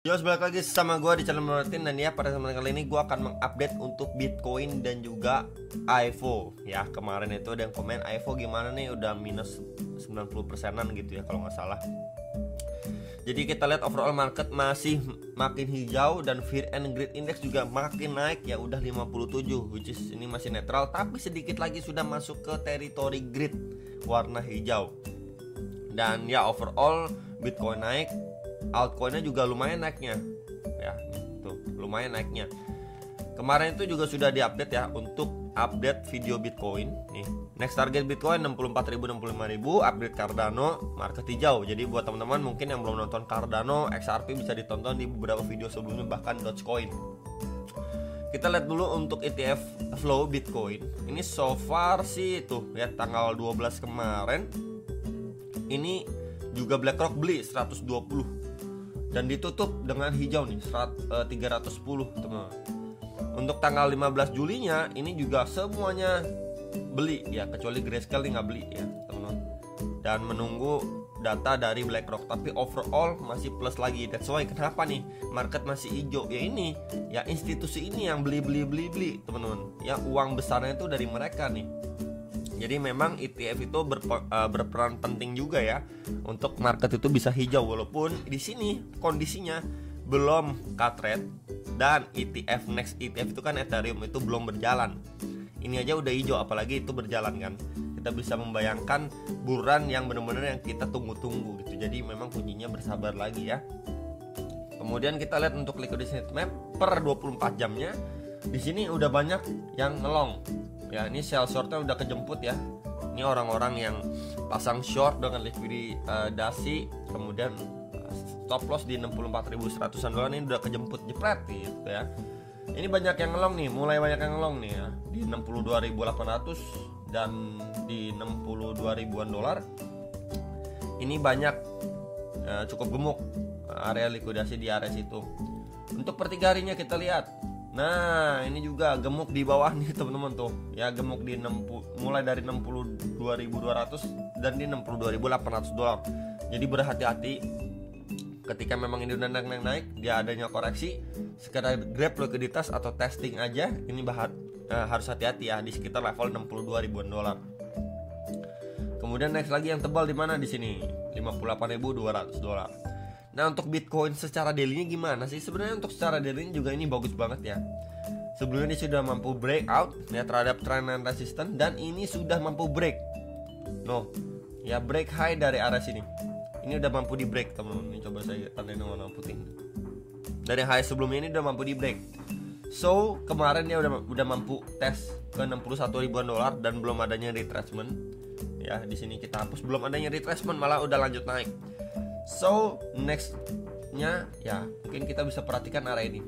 Yo, balik lagi sama gue di channel Martin. Dan ya, pada kesempatan kali ini gue akan mengupdate untuk Bitcoin dan juga IVO. Ya, kemarin itu ada yang komen IVO gimana nih, udah minus 90%an gitu ya kalau nggak salah. Jadi kita lihat overall market masih makin hijau dan Fear and Greed Index juga makin naik ya, udah 57, which is ini masih netral, tapi sedikit lagi sudah masuk ke teritori greed warna hijau. Dan ya overall Bitcoin naik, altcoinnya juga lumayan naiknya ya, tuh lumayan naiknya. Kemarin itu juga sudah diupdate ya untuk update video Bitcoin nih. Next target Bitcoin 64.000 65.000, update Cardano market hijau. Jadi buat teman-teman mungkin yang belum nonton Cardano, XRP bisa ditonton di beberapa video sebelumnya, bahkan Dogecoin. Kita lihat dulu untuk ETF flow Bitcoin. Ini so far sih tuh ya, tanggal 12 kemarin ini juga BlackRock beli 120 dan ditutup dengan hijau nih 310 teman. Untuk tanggal 15 Julinya ini juga semuanya beli ya, kecuali Grayscale nih nggak beli ya teman-teman, dan menunggu data dari BlackRock. Tapi overall masih plus lagi. That's why kenapa nih market masih hijau ya, ini ya institusi ini yang beli teman-teman ya, uang besarnya itu dari mereka nih. Jadi memang ETF itu berperan penting juga ya untuk market itu bisa hijau, walaupun di sini kondisinya belum cut rate dan next ETF itu kan Ethereum itu belum berjalan. Ini aja udah hijau, apalagi itu berjalan kan. Kita bisa membayangkan buruan yang benar-benar yang kita tunggu-tunggu gitu. Jadi memang kuncinya bersabar lagi ya. Kemudian kita lihat untuk liquidity map per 24 jamnya. Di sini udah banyak yang ngelong. Ya, ini sell shortnya udah kejemput ya. Ini orang-orang yang pasang short dengan likuidasi, kemudian stop loss di 64.100-an dolar ini udah kejemput jepret gitu ya. Ini banyak yang ngelong nih, mulai banyak yang ngelong nih ya, di 62.800 dan di 62.000-an dolar. Ini banyak cukup gemuk area likuidasi di area situ. Untuk per 3 harinya kita lihat. Nah, ini juga gemuk di bawah nih teman-teman tuh. Ya, gemuk di mulai dari 62.200 dan di 62.800 dolar. Jadi berhati-hati ketika memang ini udah naik, dia adanya koreksi, sekedar grab likuiditas atau testing aja, ini harus hati-hati ya di sekitar level 62.000-an dolar. Kemudian next lagi yang tebal di mana di sini? 58.200 dolar. Nah, untuk Bitcoin secara daily-nya gimana sih? Sebenarnya untuk secara daily juga ini bagus banget ya. Sebelumnya ini sudah mampu breakout ya terhadap trend and resistance, dan ini sudah mampu break. Ya break high dari area sini. Ini udah mampu di break teman-teman. Ini coba saya tandain warna putih. Dari high sebelumnya ini udah mampu di break. So, kemarin dia udah mampu tes ke 61 ribuan dolar dan belum adanya retracement. Ya, di sini kita hapus belum adanya retracement, malah udah lanjut naik. So, nextnya ya mungkin kita bisa perhatikan area ini.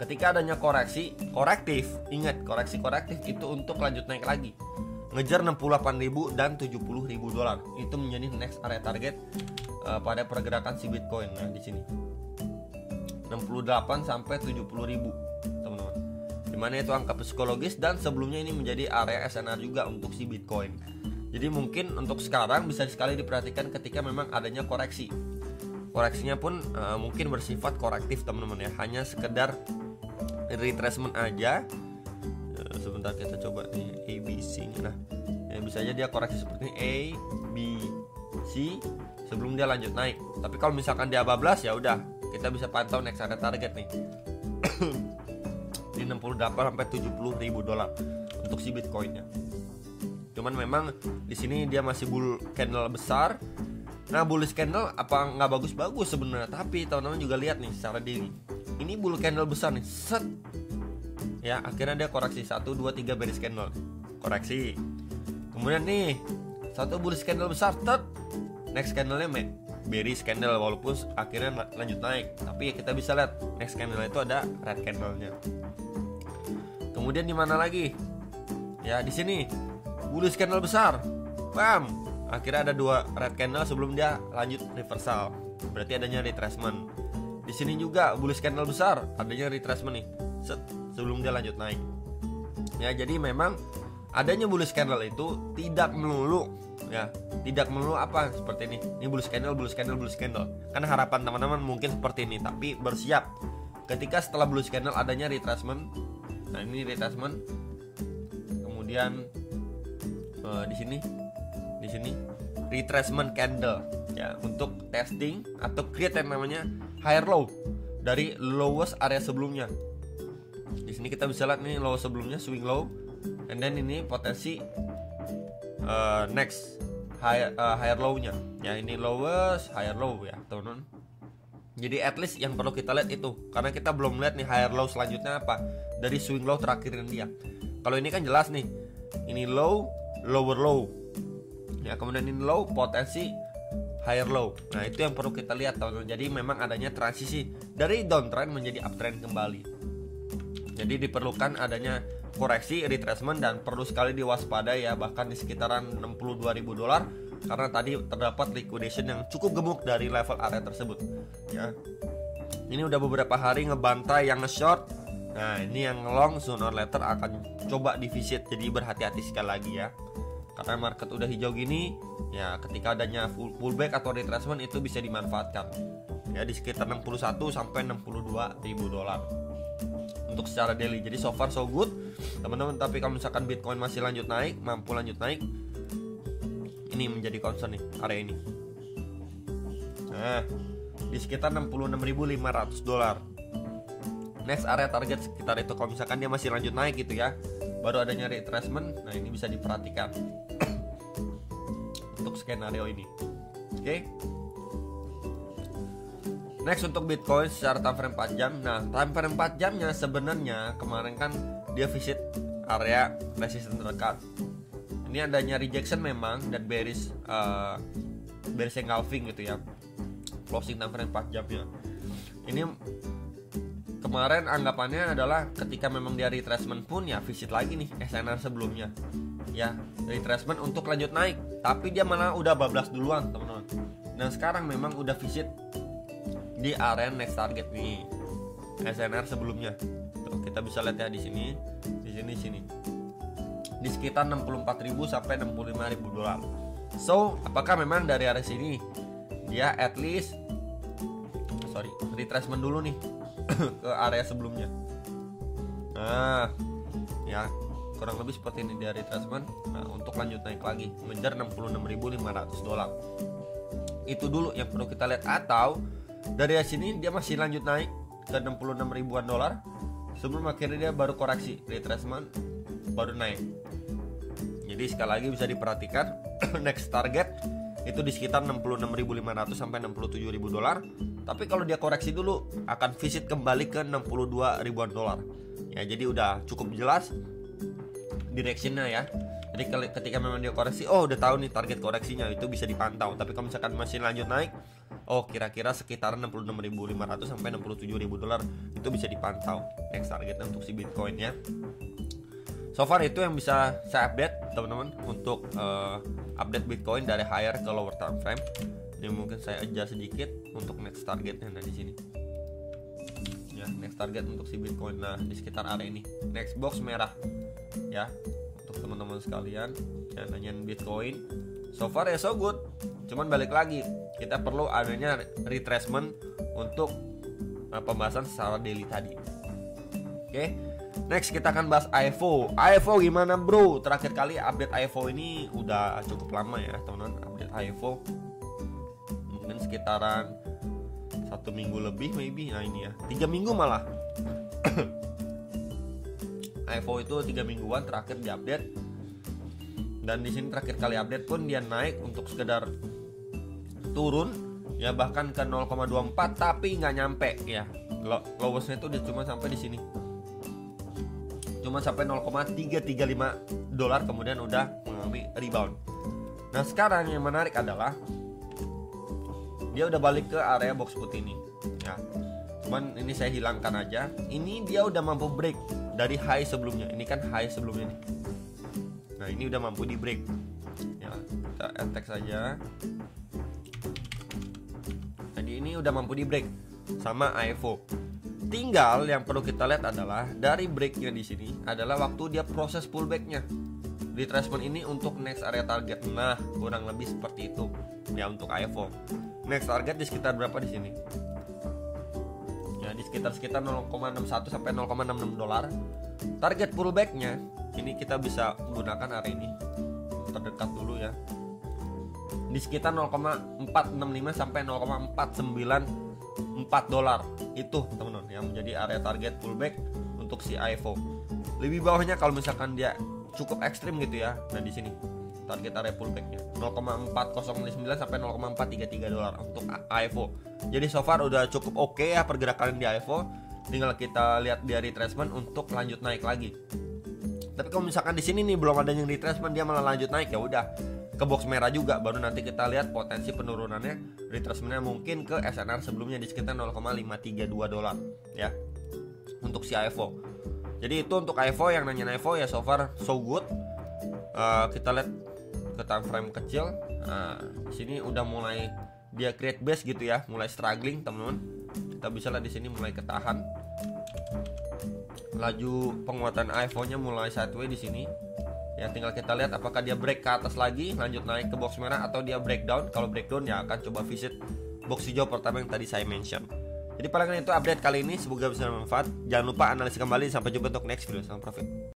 Ketika adanya koreksi korektif, ingat koreksi korektif itu untuk lanjut naik lagi, ngejar 68.000 dan 70.000 dolar. Itu menjadi next area target pada pergerakan si Bitcoin. Nah, di sini 68 sampai 70.000 teman-teman. Dimana itu angka psikologis, dan sebelumnya ini menjadi area SNR juga untuk si Bitcoin. Jadi mungkin untuk sekarang bisa sekali diperhatikan ketika memang adanya koreksi. Koreksinya pun mungkin bersifat korektif teman-teman ya, hanya sekedar retracement aja. Sebentar kita coba nih ABC. Nah, ya bisa aja dia koreksi seperti ini, A, B, C sebelum dia lanjut naik. Tapi kalau misalkan dia bablas ya udah, kita bisa pantau next area target nih di 68 sampai 70.000 dolar untuk si Bitcoinnya. Cuman memang di sini dia masih bull candle besar. Nah, bullish candle apa nggak bagus-bagus sebenarnya, tapi teman-teman juga lihat nih secara diri. Ini bull candle besar nih, set. Ya, akhirnya dia koreksi 1 2 3 bearish candle. Koreksi. Kemudian nih, satu bullish candle besar, tet. Next candle-nya bearish candle, walaupun akhirnya lanjut naik. Tapi ya kita bisa lihat next candle itu ada red candle-nya. Kemudian di mana lagi? Ya, di sini. Bullish candle besar, bam, akhirnya ada 2 red candle sebelum dia lanjut reversal, berarti adanya retracement. Di sini juga bullish candle besar, adanya retracement nih, set, sebelum dia lanjut naik. Ya, jadi memang adanya bullish candle itu tidak melulu ya. Tidak melulu apa seperti ini bullish candle, bullish candle, bullish candle. Kan harapan teman-teman mungkin seperti ini, tapi bersiap ketika setelah bullish candle adanya retracement. Nah, ini retracement. Kemudian di sini retracement candle ya, untuk testing atau create yang namanya higher low dari lowest area sebelumnya. Di sini kita bisa lihat nih low sebelumnya, swing low, and then ini potensi next higher low-nya. Ya, ini lowest higher low ya, teman-teman. Jadi at least yang perlu kita lihat itu, karena kita belum lihat nih higher low selanjutnya apa dari swing low terakhirin dia. Kalau ini kan jelas nih, ini low, lower low. Ya, kemudian ini low, potensi higher low. Nah, itu yang perlu kita lihat, teman-teman. Jadi memang adanya transisi dari downtrend menjadi uptrend kembali. Jadi diperlukan adanya koreksi, retracement, dan perlu sekali diwaspadai ya, bahkan di sekitaran $62.000 karena tadi terdapat liquidation yang cukup gemuk dari level area tersebut ya. Ini udah beberapa hari ngebantai yang nge-short. Nah, ini yang long sooner or later akan coba divisit, jadi berhati-hati sekali lagi ya. Karena market udah hijau gini ya, ketika adanya pullback atau retracement itu bisa dimanfaatkan ya, di sekitar 61 sampai $62.000 untuk secara daily. Jadi so far so good teman-teman. Tapi kalau misalkan Bitcoin masih lanjut naik, mampu lanjut naik, ini menjadi concern nih area ini. Nah, di sekitar $66.500. Next area target sekitar itu kalau misalkan dia masih lanjut naik gitu ya, baru adanya retracement. Nah, ini bisa diperhatikan untuk skenario ini. Oke. Next untuk Bitcoin secara time frame 4 jam. Nah, time frame 4 jamnya sebenarnya kemarin kan dia visit area resistance terdekat. Ini adanya rejection memang dan bearish engulfing gitu ya. Closing time frame 4 jamnya. Ini kemarin anggapannya adalah ketika memang dia retracement pun ya visit lagi nih SNR sebelumnya. Ya, retracement untuk lanjut naik, tapi dia malah udah bablas duluan, teman-teman. Dan sekarang memang udah visit di area next target nih, SNR sebelumnya. Tuh, kita bisa lihat ya di sini, di sekitar 64.000 sampai $65.000. So, apakah memang dari area sini dia at least retracement dulu nih ke area sebelumnya? Nah, ya kurang lebih seperti ini dia retracement. Nah, untuk lanjut naik lagi mengejar $66.500. Itu dulu yang perlu kita lihat. Atau dari sini dia masih lanjut naik ke 66 ribuan dolar sebelum akhirnya dia baru koreksi, retracement, baru naik. Jadi sekali lagi bisa diperhatikan next target itu di sekitar 66.500 sampai $67.000. Tapi kalau dia koreksi dulu akan visit kembali ke 62 ribuan dolar. Ya, jadi udah cukup jelas directionnya ya. Jadi ketika memang dia koreksi, oh udah tahu nih target koreksinya, itu bisa dipantau. Tapi kalau misalkan masih lanjut naik, oh kira-kira sekitar 66.500 sampai $67.000 itu bisa dipantau next targetnya untuk si Bitcoin ya. So far itu yang bisa saya update teman-teman untuk update Bitcoin dari higher ke lower time frame. Ini mungkin saya adjust sedikit untuk next targetnya. Nah, di sini ya, next target untuk si Bitcoin nah di sekitar area ini, next box merah ya. Untuk teman-teman sekalian yang nanyain Bitcoin, so far ya so good. Cuman balik lagi, kita perlu adanya retracement untuk pembahasan secara daily tadi. Oke. Next kita akan bahas IFO. IFO gimana bro? Terakhir kali update IFO ini udah cukup lama ya teman-teman. Update IFO mungkin sekitaran 1 minggu lebih maybe. Nah ini ya 3 minggu malah. IFO itu 3 mingguan terakhir diupdate. Dan di sini terakhir kali update pun dia naik untuk sekedar turun ya, bahkan ke 0,24 tapi nggak nyampe ya. Lowestnya itu dia cuma sampai di sini. Cuma sampai $0,335 kemudian udah mengalami rebound. Nah, sekarang yang menarik adalah dia udah balik ke area box putih ini ya. Cuman ini saya hilangkan aja. Ini dia udah mampu break dari high sebelumnya. Ini kan high sebelumnya nih. Nah, ini udah mampu di break. Ya, kita attack saja. Jadi ini udah mampu di break sama IFO. Tinggal yang perlu kita lihat adalah dari breaknya di sini adalah waktu dia proses pullbacknya. retracement ini untuk next area target. Nah, kurang lebih seperti itu ya untuk iPhone. Next target di sekitar berapa di sini? Ya, di sekitar 0,61 sampai 0,66 dolar. Target pullbacknya ini kita bisa gunakan hari ini terdekat dulu ya, di sekitar 0,465 sampai 0,494 dolar. Itu teman-teman yang menjadi area target pullback untuk si iPhone. Lebih bawahnya kalau misalkan dia cukup ekstrim gitu ya, nah di sini target area pullbacknya 0,409 sampai 0,433 dolar untuk iPhone. Jadi so far udah cukup oke ya pergerakan di iPhone. Tinggal kita lihat dia retracement untuk lanjut naik lagi. Tapi kalau misalkan di sini nih belum ada yang retracement, dia malah lanjut naik, ya udah ke box merah juga, baru nanti kita lihat potensi penurunannya. Retracementnya mungkin ke SNR sebelumnya di sekitar 0,532 dolar ya untuk si iPhone. Jadi itu untuk iPhone. Yang nanya iPhone ya so far so good. Kita lihat ke time frame kecil. Nah, di sini udah mulai dia create base gitu ya, mulai struggling teman-teman. Kita bisa lihat di sini mulai ketahan. Laju penguatan iPhone-nya mulai sideways di sini. Ya tinggal kita lihat apakah dia break ke atas lagi, lanjut naik ke box merah, atau dia breakdown. Kalau breakdown ya akan coba visit box hijau pertama yang tadi saya mention. Jadi palingan itu update kali ini, semoga bisa bermanfaat. Jangan lupa analisis kembali, sampai jumpa untuk next video. Salam profit.